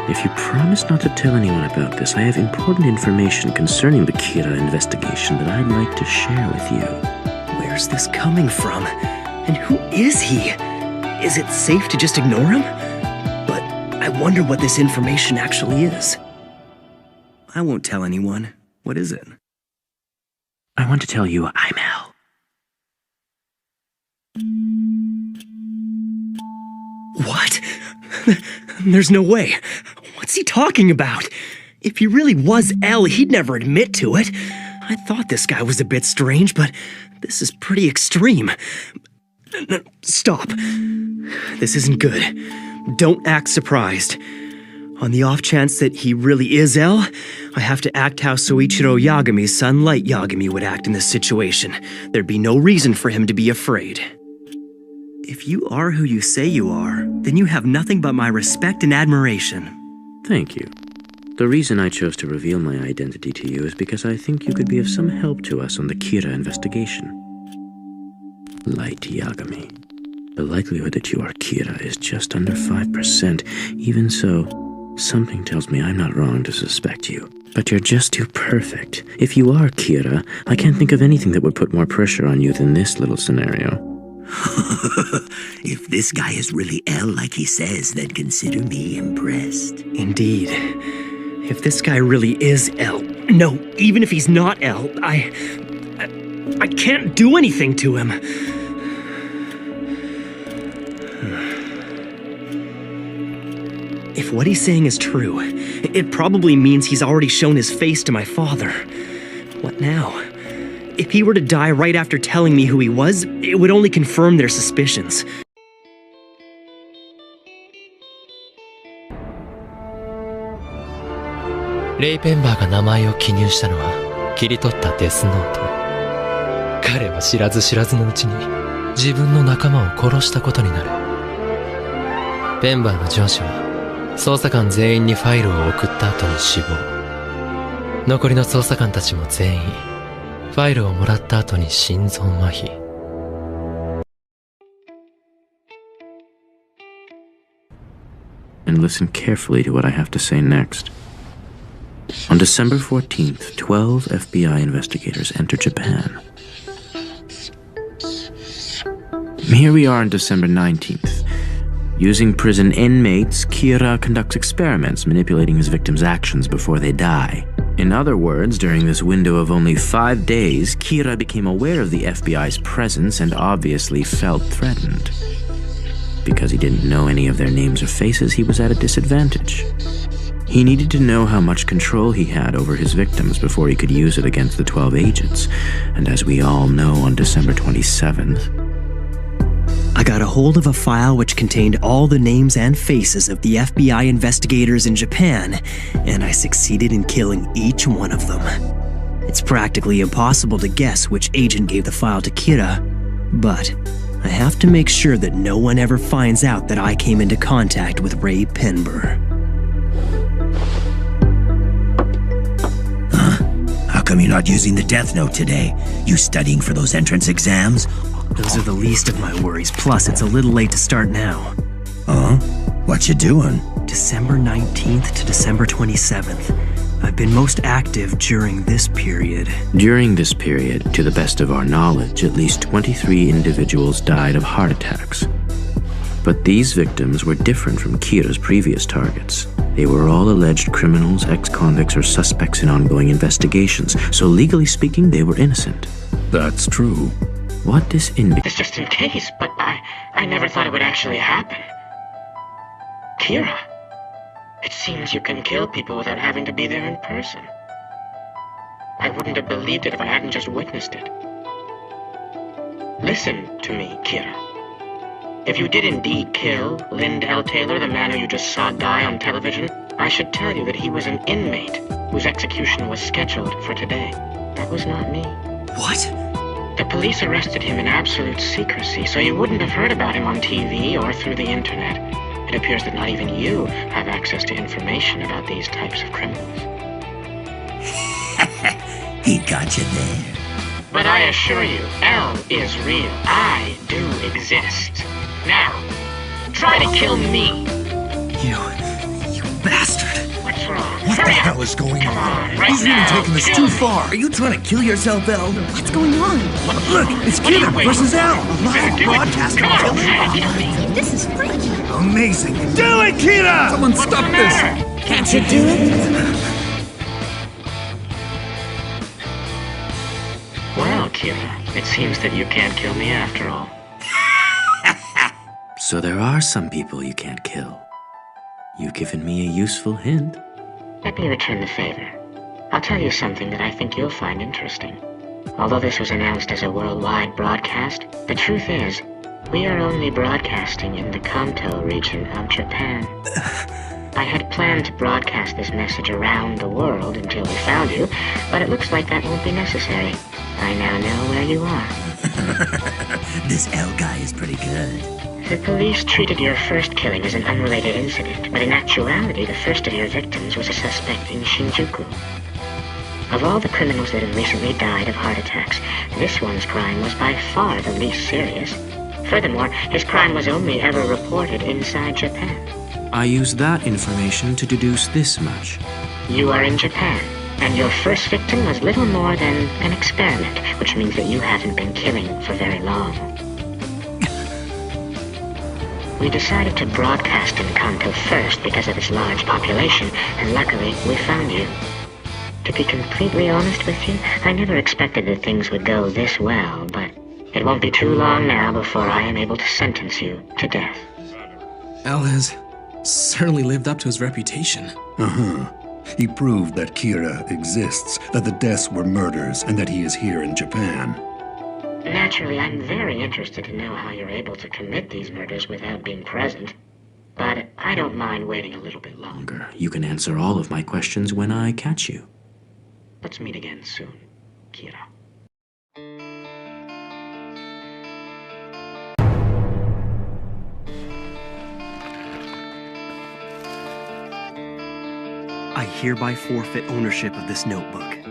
If you promise not to tell anyone about this, I have important information concerning the Kira investigation that I'd like to share with you. Where's this coming from? And who is he? Is it safe to just ignore him? But I wonder what this information actually is. I won't tell anyone. What is it? I want to tell you I'm L. What? There's no way. What's he talking about? If he really was L, he'd never admit to it. I thought this guy was a bit strange, but this is pretty extreme. Stop. This isn't good. Don't act surprised. On the off chance that he really is L, I have to act how Soichiro Yagami's son Light Yagami would act in this situation. There'd be no reason for him to be afraid. If you are who you say you are, then you have nothing but my respect and admiration. Thank you. The reason I chose to reveal my identity to you is because I think you could be of some help to us on the Kira investigation. Light Yagami. The likelihood that you are Kira is just under 5%. Even so, something tells me I'm not wrong to suspect you. But you're just too perfect. If you are Kira, I can't think of anything that would put more pressure on you than this little scenario. If this guy is really L like he says, then consider me impressed. Indeed. If this guy really is L, no, even if he's not L, I can't do anything to him. If what he's saying is true, it probably means he's already shown his face to my father. What now? If he were to die right after telling me who he was, it would only confirm their suspicions. Ray Penber が名前を記入したのは切り取ったデスノート。彼は知らず知らずのうちに自分の仲間を殺したことになる。ペンバーの上司は捜査官全員にファイルを送った後に死亡。残りの捜査官たちも全員ファイルをもらった後に心臓麻痺。And listen carefully to what I have to say next. On December 14th, 12 FBI investigators enter Japan. Here we are on December 19th. Using prison inmates, Kira conducts experiments manipulating his victims' actions before they die. In other words, during this window of only 5 days, Kira became aware of the FBI's presence and obviously felt threatened. Because he didn't know any of their names or faces, he was at a disadvantage. He needed to know how much control he had over his victims before he could use it against the 12 agents. And as we all know, on December 27th, I got a hold of a file which contained all the names and faces of the FBI investigators in Japan, and I succeeded in killing each one of them. It's practically impossible to guess which agent gave the file to Kira, but I have to make sure that no one ever finds out that I came into contact with Ray Penber. How come you're not using the Death Note today? You studying for those entrance exams? Those are the least of my worries, plus it's a little late to start now. What you doing? December 19th to December 27th. I've been most active during this period. During this period, to the best of our knowledge, at least 23 individuals died of heart attacks. But these victims were different from Kira's previous targets. They were all alleged criminals, ex-convicts, or suspects in ongoing investigations, so legally speaking, they were innocent. That's true. What this indicates... It's just in case, but I never thought it would actually happen. Kira, it seems you can kill people without having to be there in person. I wouldn't have believed it if I hadn't just witnessed it. Listen to me, Kira. If you did indeed kill Lind L. Taylor, the man who you just saw die on television, I should tell you that he was an inmate whose execution was scheduled for today. That was not me. What? The police arrested him in absolute secrecy, so you wouldn't have heard about him on TV or through the internet. It appears that not even you have access to information about these types of criminals. He got you there. But I assure you, L is real. I do exist. Now, try to kill me. You bastard. What the hell is going on? He's really taking this too far. Are you trying to kill yourself, El? What's going on? Look, it's Kira versus El. A live broadcast of killing. This is freaky. Amazing. Do it, Kira! Someone stop this! Can't you do it? Well, Kira, it seems that you can't kill me after all. So there are some people you can't kill. You've given me a useful hint. Let me return the favor. I'll tell you something that I think you'll find interesting. Although this was announced as a worldwide broadcast, the truth is, we are only broadcasting in the Kanto region of Japan. I had planned to broadcast this message around the world until we found you, but it looks like that won't be necessary. I now know where you are. This El guy is pretty good. The police treated your first killing as an unrelated incident, but in actuality, the first of your victims was a suspect in Shinjuku. Of all the criminals that have recently died of heart attacks, this one's crime was by far the least serious. Furthermore, his crime was only ever reported inside Japan. I use that information to deduce this much. You are in Japan, and your first victim was little more than an experiment, which means that you haven't been killing for very long. We decided to broadcast in Kanto first because of its large population, and luckily, we found you. To be completely honest with you, I never expected that things would go this well, but it won't be too long now before I am able to sentence you to death. El has certainly lived up to his reputation. Uh-huh. He proved that Kira exists, that the deaths were murders, and that he is here in Japan. Naturally, I'm very interested to know how you're able to commit these murders without being present. But I don't mind waiting a little bit longer. You can answer all of my questions when I catch you. Let's meet again soon, Kira. I hereby forfeit ownership of this notebook.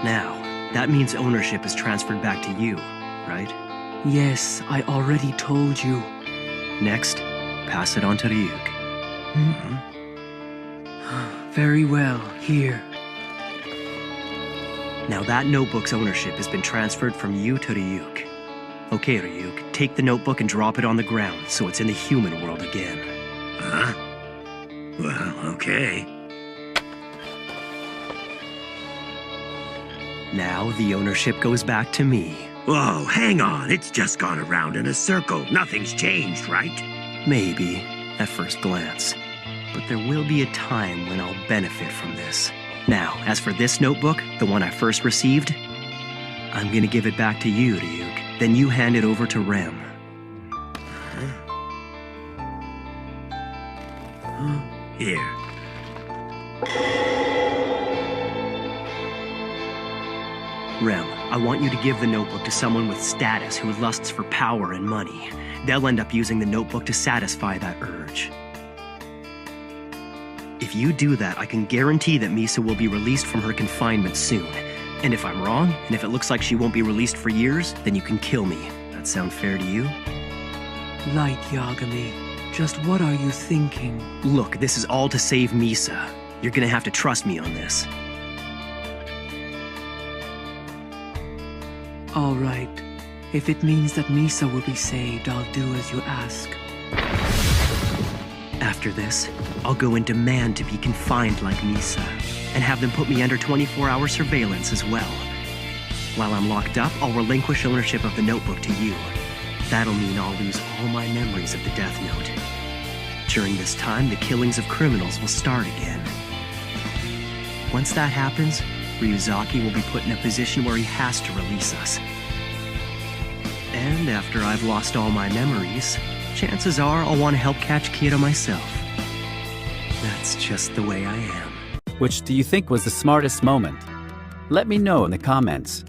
Now, that means ownership is transferred back to you, right? Yes, I already told you. Next, pass it on to Ryuk. Very well, here. Now that notebook's ownership has been transferred from you to Ryuk. Okay, Ryuk, take the notebook and drop it on the ground so it's in the human world again. Huh? Well, okay. Now the ownership goes back to me. Whoa, hang on. It's just gone around in a circle. Nothing's changed, right? Maybe, at first glance. But there will be a time when I'll benefit from this. Now, as for this notebook, the one I first received, I'm gonna give it back to you, Ryuk. Then you hand it over to Rem. Here. Rem, I want you to give the notebook to someone with status who lusts for power and money. They'll end up using the notebook to satisfy that urge. If you do that, I can guarantee that Misa will be released from her confinement soon. And if I'm wrong, and if it looks like she won't be released for years, then you can kill me. That sound fair to you? Light Yagami, just what are you thinking? Look, this is all to save Misa. You're gonna have to trust me on this. All right. If it means that Misa will be saved, I'll do as you ask. After this, I'll go and demand to be confined like Misa, and have them put me under 24-hour surveillance as well. While I'm locked up, I'll relinquish ownership of the notebook to you. That'll mean I'll lose all my memories of the Death Note. During this time, the killings of criminals will start again. Once that happens, Ryuzaki will be put in a position where he has to release us. And after I've lost all my memories, chances are I'll want to help catch Kira myself. That's just the way I am. Which do you think was the smartest moment? Let me know in the comments.